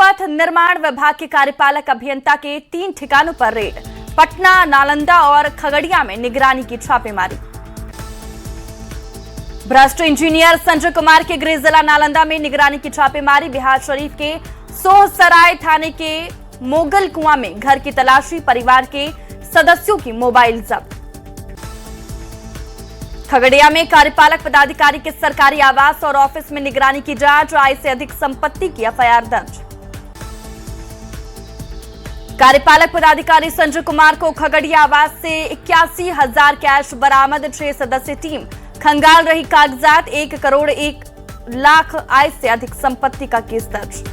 पथ निर्माण विभाग के कार्यपालक अभियंता के 3 ठिकानों पर रेड। पटना, नालंदा और खगड़िया में निगरानी की छापेमारी। भ्रष्ट इंजीनियर संजय कुमार के गृह जिला नालंदा में निगरानी की छापेमारी। बिहार शरीफ के सोहसराय थाने के मोगल कुआं में घर की तलाशी, परिवार के सदस्यों की मोबाइल जब्त। खगड़िया में कार्यपालक पदाधिकारी के सरकारी आवास और ऑफिस में निगरानी की जांच। आय से अधिक संपत्ति की एफआईआर दर्ज। कार्यपालक पदाधिकारी संजय कुमार को खगड़िया आवास से 81,000 कैश बरामद। 6 सदस्यीय टीम खंगाल रही कागजात। 1 करोड़ 1 लाख आय से अधिक संपत्ति का केस दर्ज।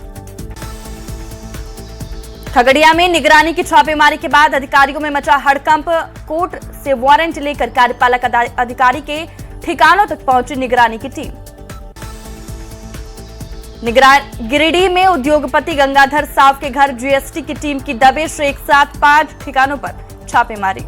खगड़िया में निगरानी की छापेमारी के बाद अधिकारियों में मचा हड़कंप। कोर्ट से वारंट लेकर कार्यपालक अधिकारी के ठिकानों तक पहुंची निगरानी की टीम। गिरिडीह में उद्योगपति गंगाधर साव के घर जीएसटी की टीम की दबिश। एक साथ 5 ठिकानों पर छापेमारी।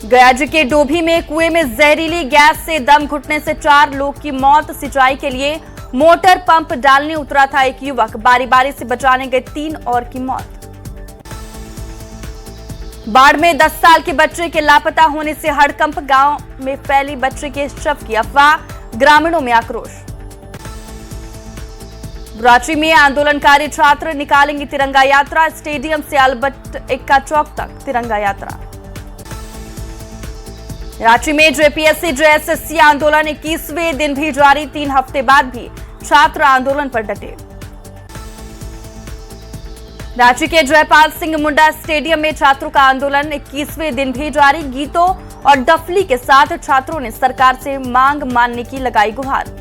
गयाजी के डोभी में कुएं में जहरीली गैस से दम घुटने से 4 लोग की मौत। सिंचाई के लिए मोटर पंप डालने उतरा था एक युवक, बारी बारी से बचाने गए 3 और की मौत। बाढ़ में 10 साल के बच्चे के लापता होने से हड़कंप। गांव में फैली बच्चे के शव की अफवाह, ग्रामीणों में आक्रोश। रांची में आंदोलनकारी छात्र निकालेंगे तिरंगा यात्रा। स्टेडियम से अल्बर्ट एक्का चौक तक तिरंगा यात्रा। रांची में जेपीएससी जेएसएससी आंदोलन 21वें दिन भी जारी। 3 हफ्ते बाद भी छात्र आंदोलन पर डटे। रांची के जयपाल सिंह मुंडा स्टेडियम में छात्रों का आंदोलन 21वें दिन भी जारी। गीतों और डफली के साथ छात्रों ने सरकार से मांग मानने की लगाई गुहार।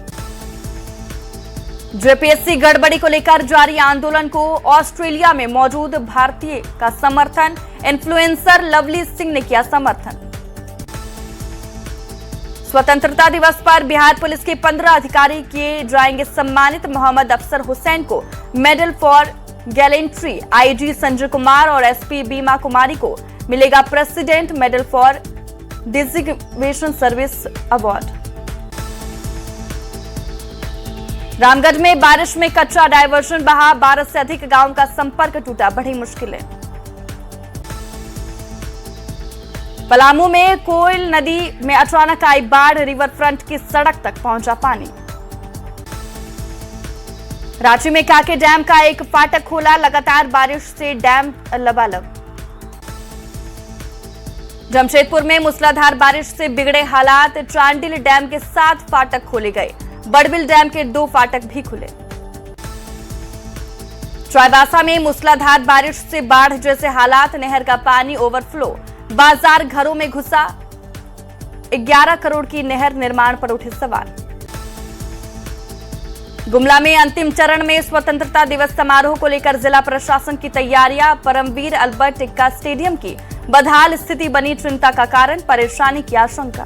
जेपीएससी गड़बड़ी को लेकर जारी आंदोलन को ऑस्ट्रेलिया में मौजूद भारतीय का समर्थन। इन्फ्लुएंसर लवली सिंह ने किया समर्थन। स्वतंत्रता दिवस पर बिहार पुलिस के 15 अधिकारी किए जाएंगे सम्मानित। मोहम्मद अफसर हुसैन को medal for gallantry. IG Sanjay Kumar और एसपी बीमा कुमारी को मिलेगा president medal for designation service award. Ramgarh में बारिश में कच्चा डायवर्जन बहा। 12 से अधिक गांव का संपर्क टूटा, बढ़ी मुश्किलें। पलामू में कोयल नदी में अचानक आई बाढ़। रिवर फ्रंट की सड़क तक पहुंचा पानी। रांची में काके डैम का एक फाटक खोला। लगातार बारिश से डैम लबालब। जमशेदपुर में मूसलाधार बारिश से बिगड़े हालात। चांडिल डैम के 7 फाटक खोले गए। बड़बिल डैम के 2 फाटक भी खुले। चाईबासा में मूसलाधार बारिश से बाढ़ जैसे हालात। नहर का पानी ओवरफ्लो। बाजार घरों में घुसा। 11 करोड़ की नहर निर्माण पर उठे सवाल। गुमला में अंतिम चरण में स्वतंत्रता दिवस समारोह को लेकर जिला प्रशासन की तैयारियां। परमवीर अल्बर्ट एक्का स्टेडियम की बदहाल स्थिति बनी चिंता का कारण, परेशानी की आशंका।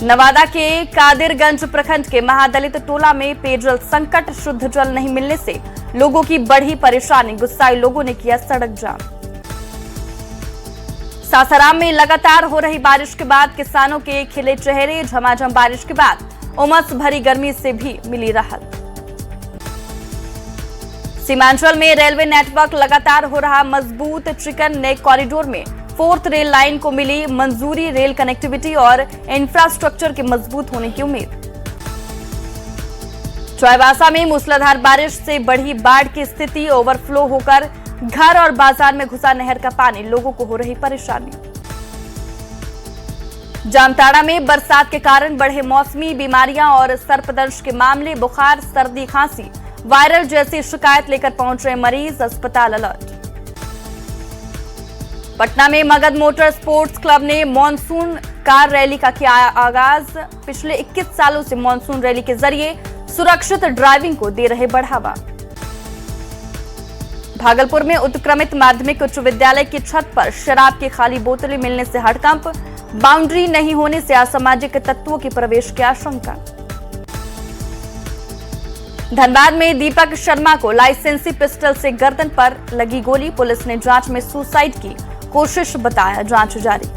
नवादा के कादिरगंज प्रखंड के महादलित टोला में पेयजल संकट। शुद्ध जल नहीं मिलने से लोगों की बढ़ी परेशानी। गुस्साए लोगों ने किया सड़क जाम। सासाराम में लगातार हो रही बारिश के बाद किसानों के खिले चेहरे। झमाझम बारिश के बाद उमस भरी गर्मी से भी मिली राहत। सीमांचल में रेलवे नेटवर्क लगातार हो रहा मजबूत। चिकन नेक कॉरिडोर में 4th रेल लाइन को मिली मंजूरी। रेल कनेक्टिविटी और इंफ्रास्ट्रक्चर के मजबूत होने की उम्मीद। चाईबासा में मूसलाधार बारिश से बढ़ी बाढ़ की स्थिति। ओवरफ्लो होकर घर और बाजार में घुसा नहर का पानी। लोगों को हो रही परेशानी। जामताड़ा में बरसात के कारण बढ़े मौसमी बीमारियां और सर्पदंश के मामले। बुखार, सर्दी, खांसी, वायरल जैसी शिकायत लेकर पहुंचे मरीज। अस्पताल अलर्ट। पटना में मगध मोटर स्पोर्ट्स क्लब ने मॉनसून कार रैली का किया आगाज। पिछले 21 सालों से मॉनसून रैली के जरिए सुरक्षित ड्राइविंग को दे रहे बढ़ावा। भागलपुर में उत्क्रमित माध्यमिक उच्च विद्यालय की छत पर शराब की खाली बोतलें मिलने से हड़कंप। बाउंड्री नहीं होने से असामाजिक तत्वों के प्रवेश की आशंका। धनबाद में दीपक शर्मा को लाइसेंसी पिस्टल से गर्दन पर लगी गोली। पुलिस ने जांच में सुसाइड की कोशिश बताया, जांच जारी।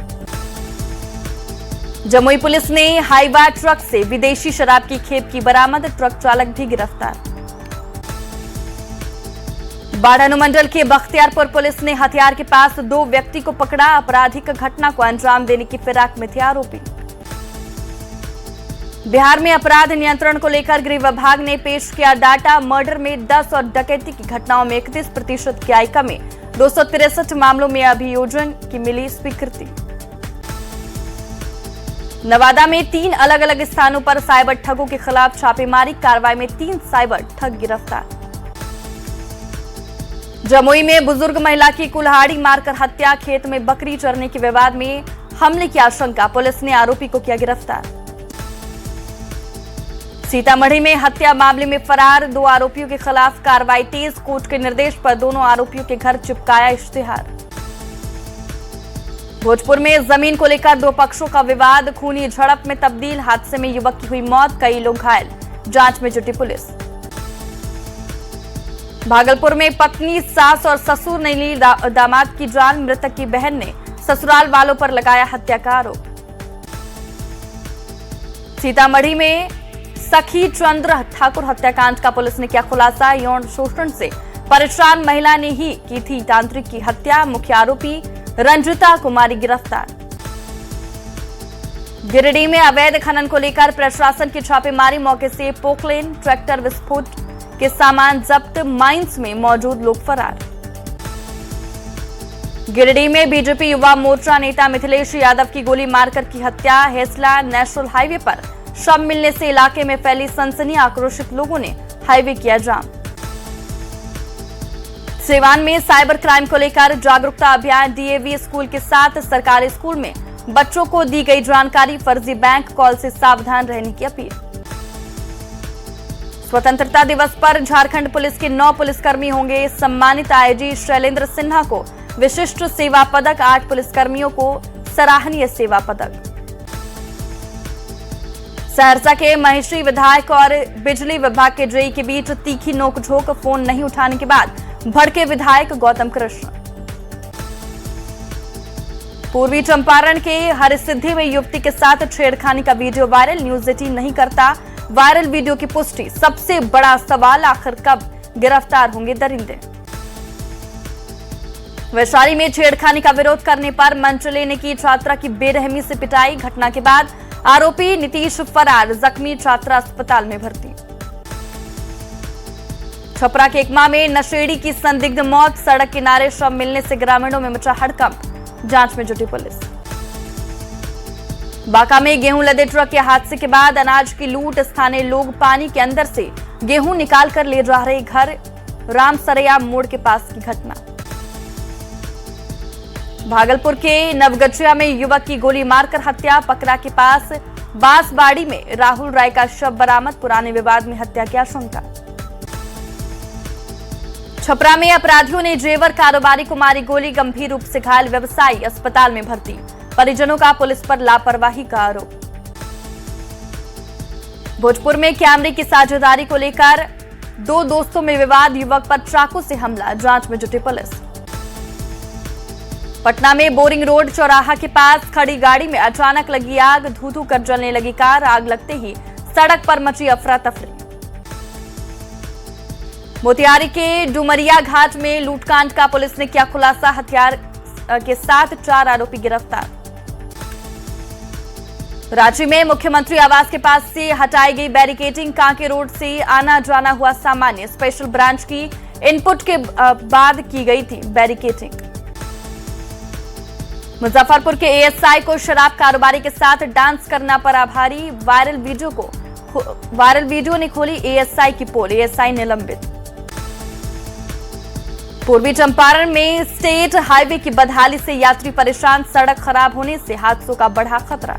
जमुई पुलिस ने हाईवा ट्रक से विदेशी शराब की खेप की बरामद, ट्रक चालक भी गिरफ्तार। बाढ़ अनुमंडल के बख्तियारपुर पुलिस ने हथियार के पास 2 व्यक्ति को पकड़ा, आपराधिक घटना को अंजाम देने की फिराक में थे आरोपी। बिहार में अपराध नियंत्रण को लेकर गृह विभाग ने पेश किया डाटा, मर्डर में 10 और डकैती की घटनाओं में 31% की आई कमी, 263 मामलों में अभियोजन की मिली स्वीकृति। नवादा में 3 अलग अलग स्थानों पर साइबर ठगों के खिलाफ छापेमारी, कार्रवाई में 3 साइबर ठग गिरफ्तार। जमुई में बुजुर्ग महिला की कुल्हाड़ी मारकर हत्या, खेत में बकरी चरने के विवाद में हमले की आशंका, पुलिस ने आरोपी को किया गिरफ्तार। सीतामढ़ी में हत्या मामले में फरार 2 आरोपियों के खिलाफ कार्रवाई तेज, कोर्ट के निर्देश पर दोनों आरोपियों के घर चिपकाया इश्तिहार। भोजपुर में जमीन को लेकर 2 पक्षों का विवाद खूनी झड़प में तब्दील, हादसे में युवक की हुई मौत, कई लोग घायल, जांच में जुटी पुलिस। भागलपुर में पत्नी, सास और ससुर ने ली दामाद की जान, मृतक की बहन ने ससुराल वालों पर लगाया हत्या का आरोप। सीतामढ़ी में सखी चंद्र ठाकुर हत्याकांड का पुलिस ने किया खुलासा, यौन शोषण से परेशान महिला ने ही की थी तांत्रिक की हत्या, मुख्य आरोपी रंजिता कुमारी गिरफ्तार। गिरिडीह में अवैध खनन को लेकर प्रशासन की छापेमारी, मौके से पोकलेन, ट्रैक्टर विस्फोट के सामान जब्त, माइंस में मौजूद लोग फरार। गिरिडीह में बीजेपी युवा मोर्चा नेता मिथिलेश यादव की गोली मारकर की हत्या, हेसला नेशनल हाईवे पर शव मिलने से इलाके में फैली सनसनी, आक्रोशित लोगों ने हाईवे किया जाम। सिवान में साइबर क्राइम को लेकर जागरूकता अभियान, डीएवी स्कूल के साथ सरकारी स्कूल में बच्चों को दी गई जानकारी, फर्जी बैंक कॉल से सावधान रहने की अपील। स्वतंत्रता दिवस पर झारखंड पुलिस के 9 पुलिसकर्मी होंगे सम्मानित, आईजी शैलेंद्र सिन्हा को विशिष्ट सेवा पदक, 8 पुलिसकर्मियों को सराहनीय सेवा पदक। सहरसा के महेश्वरी विधायक और बिजली विभाग के जेई के बीच तीखी नोकझोंक, फोन नहीं उठाने के बाद भड़के विधायक गौतम कृष्ण। पूर्वी चंपारण के हरसिद्धि में युवती के साथ छेड़खानी का वीडियो वायरल, न्यूज 18 नहीं करता वायरल वीडियो की पुष्टि, सबसे बड़ा सवाल आखिर कब गिरफ्तार होंगे दरिंदे। वैशाली में छेड़खानी का विरोध करने पर मंच लेने की छात्रा की बेरहमी से पिटाई, घटना के बाद आरोपी नीतीश फरार, जख्मी छात्रा अस्पताल में भर्ती। छपरा के एकमा में नशेड़ी की संदिग्ध मौत, सड़क किनारे शव मिलने से ग्रामीणों में मचा हड़कंप, जांच में जुटी पुलिस। बांका में गेहूं लदे ट्रक के हादसे के बाद अनाज की लूट, स्थानीय लोग पानी के अंदर से गेहूं निकाल कर ले जा रहे घर, रामसरैया मोड़ के पास की घटना। भागलपुर के नवगछिया में युवक की गोली मारकर हत्या, पकरा के पास बांसबाड़ी में राहुल राय का शव बरामद, पुराने विवाद में हत्या की आशंका। छपरा में अपराधियों ने जेवर कारोबारी को मारी गोली, गंभीर रूप से घायल व्यवसायी अस्पताल में भर्ती, परिजनों का पुलिस पर लापरवाही का आरोप। भोजपुर में कैमरे की साझेदारी को लेकर 2 दोस्तों में विवाद, युवक पर चाकू से हमला, जांच में जुटी पुलिस। पटना में बोरिंग रोड चौराहा के पास खड़ी गाड़ी में अचानक लगी आग, धू-धू कर जलने लगी कार, आग लगते ही सड़क पर मची अफरा तफरी। मोतिहारी के डुमरिया घाट में लूटकांड का पुलिस ने किया खुलासा, हथियार के साथ 4 आरोपी गिरफ्तार। रांची में मुख्यमंत्री आवास के पास से हटाई गई बैरिकेडिंग, कांके रोड से आना जाना हुआ सामान्य, स्पेशल ब्रांच की इनपुट के बाद की गई थी बैरिकेडिंग। मुजफ्फरपुर के एएसआई को शराब कारोबारी के साथ डांस करना पर आभारी, वायरल वीडियो ने खोली एएसआई की पोल, एएसआई निलंबित। पूर्वी चंपारण में स्टेट हाईवे की बदहाली से यात्री परेशान, सड़क खराब होने से हादसों का बढ़ा खतरा।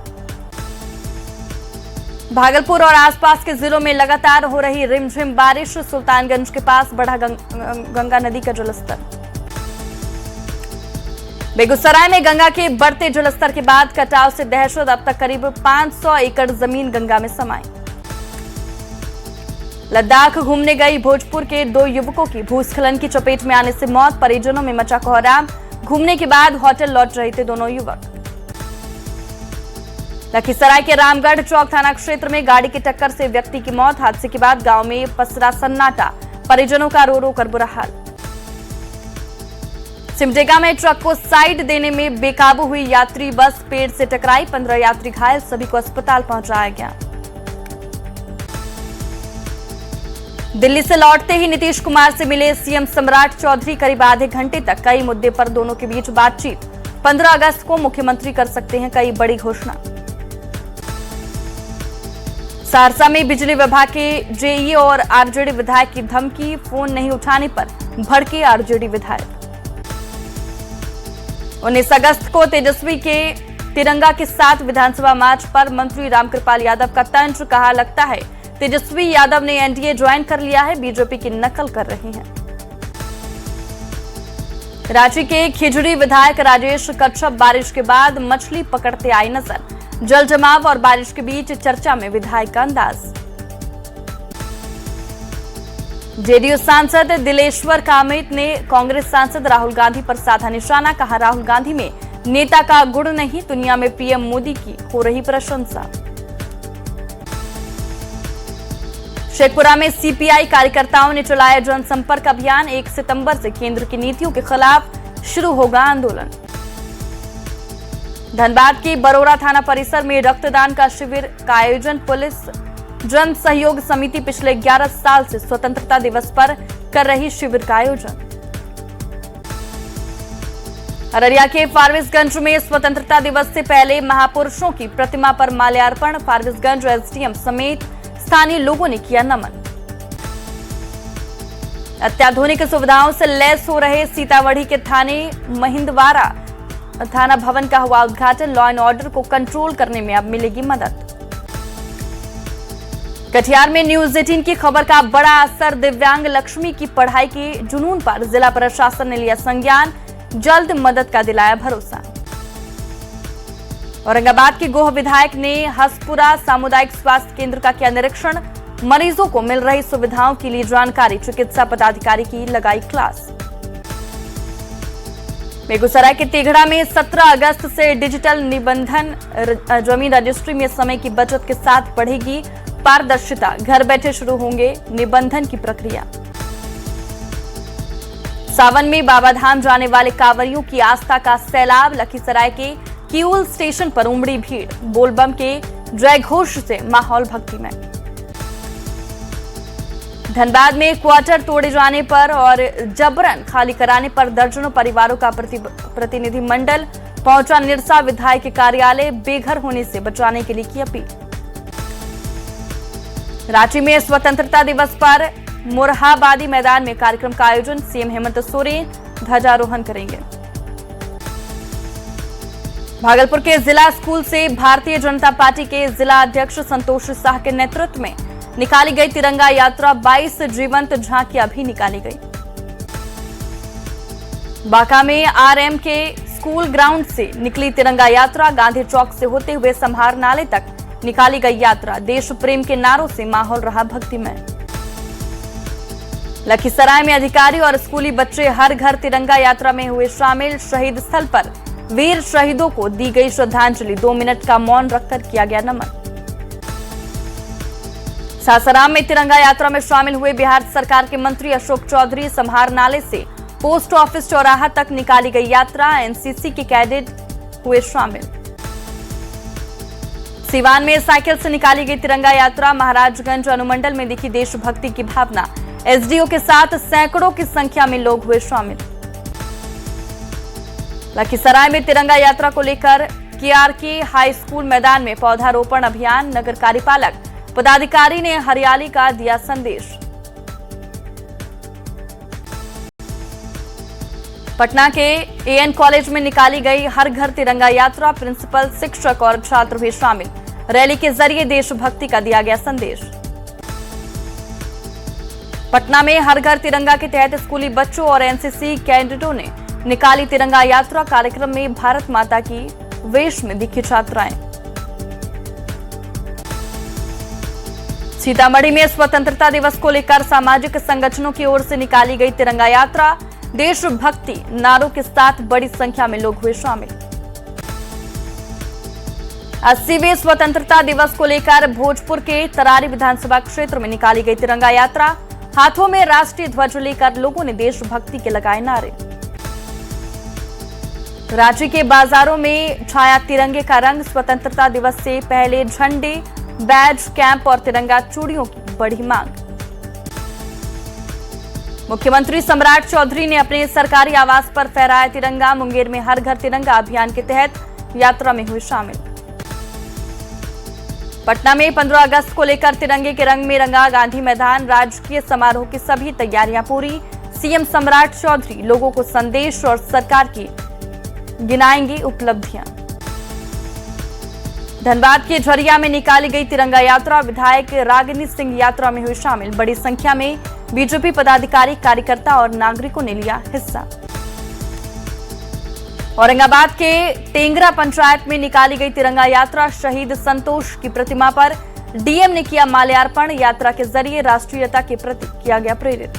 भागलपुर और आसपास के जिलों में लगातार हो रही रिमझिम बारिश, सुल्तानगंज के पास बढ़ा गंगा नदी का जलस्तर। बेगूसराय में गंगा के बढ़ते जलस्तर के बाद कटाव से दहशत, अब तक करीब 500 एकड़ जमीन गंगा में समाई। लद्दाख घूमने गई भोजपुर के 2 युवकों की भूस्खलन की चपेट में आने से मौत, परिजनों में मचा कोहराम, घूमने के बाद होटल लौट रहे थे दोनों युवक। लखीसराय के रामगढ़ चौक थाना क्षेत्र में गाड़ी की टक्कर से व्यक्ति की मौत। हादसे के बाद गांव में पसरा सन्नाटा, परिजनों का रो रो कर बुरा हाल। सिमडेगा में ट्रक को साइड देने में बेकाबू हुई यात्री बस पेड़ से टकराई। 15 यात्री घायल, सभी को अस्पताल पहुंचाया गया। दिल्ली से लौटते ही नीतीश कुमार से मिले सीएम सम्राट चौधरी। करीब आधे घंटे तक कई मुद्दे पर दोनों के बीच बातचीत। 15 अगस्त को मुख्यमंत्री कर सकते हैं कई बड़ी घोषणा। सहरसा में बिजली विभाग के जेईई और आरजेडी विधायक की धमकी। फोन नहीं उठाने पर भड़के आरजेडी विधायक। 19 अगस्त को तेजस्वी के तिरंगा के साथ विधानसभा मार्च पर मंत्री रामकृपाल यादव का तंज। कहा, लगता है तेजस्वी यादव ने एनडीए ज्वाइन कर लिया है, बीजेपी की नकल कर रहे हैं। रांची के खिजड़ी विधायक राजेश कच्छप बारिश के बाद मछली पकड़ते आए नजर। जल जमाव और बारिश के बीच चर्चा में विधायक का अंदाज। जेडीयू सांसद दिलेश्वर कामैत ने कांग्रेस सांसद राहुल गांधी पर साधा निशाना। कहा, राहुल गांधी में नेता का गुण नहीं, दुनिया में पीएम मोदी की हो रही प्रशंसा। शेखपुरा में सीपीआई कार्यकर्ताओं ने चलाया जनसंपर्क अभियान। 1 सितंबर से केंद्र की नीतियों के खिलाफ शुरू होगा आंदोलन। धनबाद की बरोरा थाना परिसर में रक्तदान का शिविर का आयोजन। पुलिस जन सहयोग समिति पिछले 11 साल से स्वतंत्रता दिवस पर कर रही शिविर का आयोजन। अररिया के फारबिसगंज में स्वतंत्रता दिवस से पहले महापुरुषों की प्रतिमा पर माल्यार्पण। फारबिसगंज एसडीएम समेत स्थानीय लोगों ने किया नमन। अत्याधुनिक सुविधाओं से लैस हो रहे सीतामढ़ी के थाने महिंदवारा थाना भवन का हुआ उद्घाटन। लॉ एंड ऑर्डर को कंट्रोल करने में अब मिलेगी मदद। कटिहार में न्यूज 18 की खबर का बड़ा असर। दिव्यांग लक्ष्मी की पढ़ाई के जुनून पर जिला प्रशासन ने लिया संज्ञान। जल्द मदद का दिलाया भरोसा। औरंगाबाद के गोह विधायक ने हसपुरा सामुदायिक स्वास्थ्य केंद्र का किया निरीक्षण। मरीजों को मिल रही सुविधाओं के लिए जानकारी। चिकित्सा पदाधिकारी की लगाई क्लास। बेगूसराय के तेघड़ा में 17 अगस्त से डिजिटल निबंधन। जमीन रजिस्ट्री में समय की बचत के साथ बढ़ेगी पारदर्शिता। घर बैठे शुरू होंगे निबंधन की प्रक्रिया। सावन में बाबाधाम जाने वाले कांवरियों की आस्था का सैलाब। लखीसराय के किऊल स्टेशन पर उमड़ी भीड़। बोलबम के जय घोष से माहौल भक्तिमय। धनबाद में क्वार्टर तोड़े जाने पर और जबरन खाली कराने पर दर्जनों परिवारों का प्रतिनिधिमंडल पहुंचा निरसा। विधायक के कार्यालय बेघर होने से बचाने के लिए की अपील। रांची में स्वतंत्रता दिवस पर मोरहाबादी मैदान में कार्यक्रम का आयोजन। सीएम हेमंत सोरेन ध्वजारोहण करेंगे। भागलपुर के जिला स्कूल से भारतीय जनता पार्टी के जिला अध्यक्ष संतोष शाह के नेतृत्व में निकाली गई तिरंगा यात्रा। 22 जीवंत झांकियां भी निकाली गई। बांका में आरएम के स्कूल ग्राउंड से निकली तिरंगा यात्रा। गांधी चौक से होते हुए संभार नाले तक निकाली गई यात्रा। देश प्रेम के नारों से माहौल रहा भक्तिमय। लखीसराय में अधिकारी और स्कूली बच्चे हर घर तिरंगा यात्रा में हुए शामिल। शहीद स्थल पर वीर शहीदों को दी गई श्रद्धांजलि। 2 मिनट का मौन रखकर किया गया नमन। सासाराम में तिरंगा यात्रा में शामिल हुए बिहार सरकार के मंत्री अशोक चौधरी। संभार नाले से पोस्ट ऑफिस चौराहा तक निकाली गई यात्रा। एनसीसी के कैडेट हुए शामिल। सीवान में साइकिल से निकाली गई तिरंगा यात्रा। महाराजगंज अनुमंडल में दिखी देशभक्ति की भावना। एसडीओ के साथ सैकड़ों की संख्या में लोग हुए शामिल। लखीसराय में तिरंगा यात्रा को लेकर केआरके हाई स्कूल मैदान में पौधारोपण अभियान। नगर कार्यपालक पदाधिकारी ने हरियाली का दिया संदेश। पटना के एएन कॉलेज में निकाली गई हर घर तिरंगा यात्रा। प्रिंसिपल, शिक्षक और छात्र भी शामिल। रैली के जरिए देशभक्ति का दिया गया संदेश। पटना में हर घर तिरंगा के तहत स्कूली बच्चों और एनसीसी कैडेटों ने निकाली तिरंगा यात्रा। कार्यक्रम में भारत माता की वेश में दिखी छात्राएं। सीतामढ़ी में स्वतंत्रता दिवस को लेकर सामाजिक संगठनों की ओर से निकाली गई तिरंगा यात्रा। देशभक्ति नारों के साथ बड़ी संख्या में लोग हुए शामिल। 80वें स्वतंत्रता दिवस को लेकर भोजपुर के तरारी विधानसभा क्षेत्र में निकाली गई तिरंगा यात्रा। हाथों में राष्ट्रीय ध्वज लेकर लोगों ने देशभक्ति के लगाए नारे। रांची के बाजारों में छाया तिरंगे का रंग। स्वतंत्रता दिवस से पहले झंडे, बैज, कैंप और तिरंगा चूड़ियों की बढ़ी मांग। मुख्यमंत्री सम्राट चौधरी ने अपने सरकारी आवास पर फहराया तिरंगा। मुंगेर में हर घर तिरंगा अभियान के तहत यात्रा में हुए शामिल। पटना में 15 अगस्त को लेकर तिरंगे के रंग में रंगा गांधी मैदान। राजकीय समारोह की सभी तैयारियां पूरी। सीएम सम्राट चौधरी लोगों को संदेश और सरकार की गिनाएंगे उपलब्धियां। धनबाद के झरिया में निकाली गई तिरंगा यात्रा। विधायक रागिनी सिंह यात्रा में हुई शामिल। बड़ी संख्या में बीजेपी पदाधिकारी, कार्यकर्ता और नागरिकों ने लिया हिस्सा। औरंगाबाद के टेंगरा पंचायत में निकाली गई तिरंगा यात्रा। शहीद संतोष की प्रतिमा पर डीएम ने किया माल्यार्पण। यात्रा के जरिए राष्ट्रीयता के प्रति किया गया प्रेरित।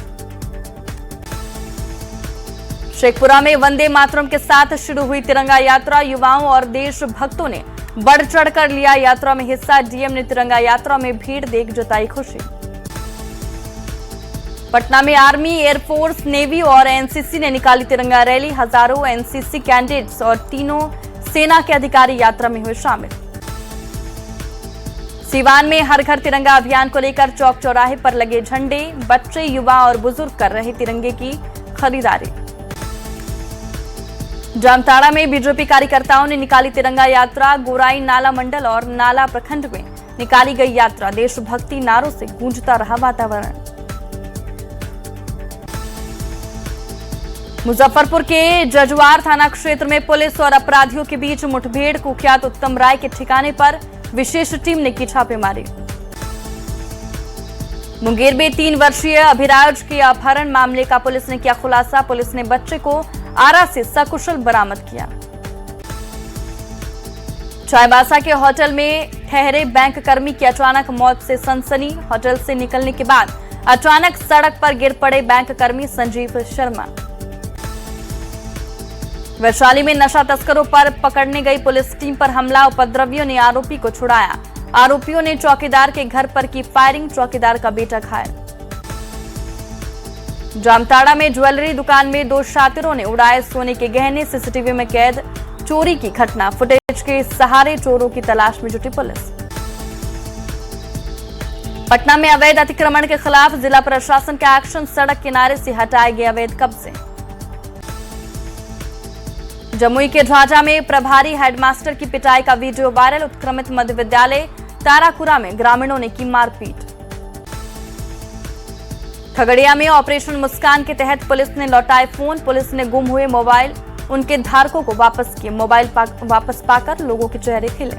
शेखपुरा में वंदे मातरम के साथ शुरू हुई तिरंगा यात्रा। युवाओं और देशभक्तों ने बढ़ चढ़कर लिया यात्रा में हिस्सा। डीएम ने तिरंगा यात्रा में भीड़ देख जताई खुशी। पटना में आर्मी, एयरफोर्स, नेवी और एनसीसी ने निकाली तिरंगा रैली। हजारों एनसीसी कैडेट्स और तीनों सेना के अधिकारी यात्रा में हुए शामिल। सीवान में हर घर तिरंगा अभियान को लेकर चौक चौराहे पर लगे झंडे। बच्चे, युवा और बुजुर्ग कर रहे तिरंगे की खरीदारी। जामताड़ा में बीजेपी कार्यकर्ताओं ने निकाली तिरंगा यात्रा। गोराई, नाला मंडल और नाला प्रखंड में निकाली गई यात्रा। देशभक्ति नारों से गूंजता रहा वातावरण। मुजफ्फरपुर के जजुआर थाना क्षेत्र में पुलिस और अपराधियों के बीच मुठभेड़। कुख्यात उत्तम राय के ठिकाने पर विशेष टीम ने की छापेमारी। मुंगेर में 3 वर्षीय अभिराज के अपहरण मामले का पुलिस ने किया खुलासा। पुलिस ने बच्चे को आरा से सकुशल बरामद किया। चाईबासा के होटल में ठहरे बैंक कर्मी की अचानक मौत से सनसनी। होटल से निकलने के बाद अचानक सड़क पर गिर पड़े बैंक कर्मी संजीव शर्मा। वैशाली में नशा तस्करों पर पकड़ने गई पुलिस टीम पर हमला। उपद्रवियों ने आरोपी को छुड़ाया। आरोपियों ने चौकीदार के घर पर की फायरिंग। चौकीदार का बेटा घायल। जामताड़ा में ज्वेलरी दुकान में 2 शातिरों ने उड़ाए सोने के गहने। सीसीटीवी में कैद चोरी की घटना। फुटेज के सहारे चोरों की तलाश में जुटी पुलिस। पटना में अवैध अतिक्रमण के खिलाफ जिला प्रशासन का एक्शन। सड़क किनारे से हटाए गए अवैध कब्जे। जमुई के झाझा में प्रभारी हेडमास्टर की पिटाई का वीडियो वायरल। उत्क्रमित मध्य विद्यालय ताराकुरा में ग्रामीणों ने की मारपीट। खगड़िया में ऑपरेशन मुस्कान के तहत पुलिस ने लौटाए फोन। पुलिस ने गुम हुए मोबाइल उनके धारकों को वापस किए। मोबाइल वापस पाकर लोगों के चेहरे खिले।